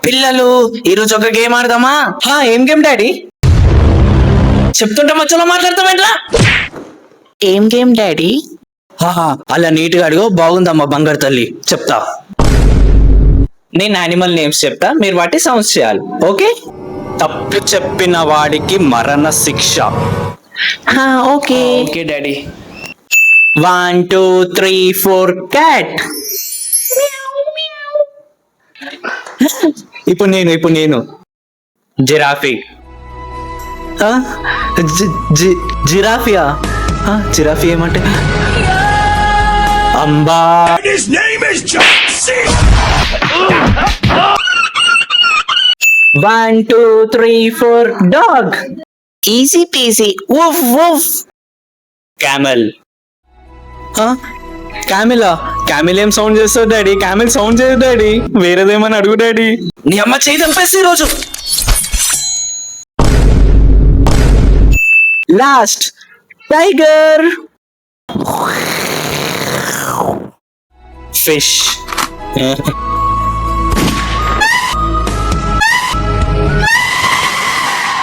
పిల్లలు ఈరోజు ఒక గేమ్ ఆడదామా? ఏం గేమ్ డాడీ? చెప్తుంటే మధ్యలో మాట్లాడతామేంట్రా? ఏం గేమ్ డాడీ? అలా నీట్ గా అడిగో, బాగుందమ్మా బంగారు తల్లి. చెప్తా, నేను యానిమల్ నేమ్స్ చెప్తా, మీరు వాటి సౌండ్స్ చేయాలి. ఓకే? తప్పు చెప్పిన వాడికి మరణ శిక్ష. Okay okay daddy. 1 2 3 4 క్యాట్. ఇప్పుడు నేను జిరాఫీ. జిరాఫియా? జిరాఫీ ఏమంటే అంబా. 1 2 3 4 dog. Easy peasy. Woof woof. Camel. క్యామిలా? క్యామిల్ ఏం సౌండ్ చేస్తావు డాడీ? క్యామిల్ సౌండ్ చేయదు డాడీ, వేరేదేమని అడుగు డాడీ. నీ అమ్మ చేయి చంపేసి ఈరోజు. Last tiger. ఫిష్.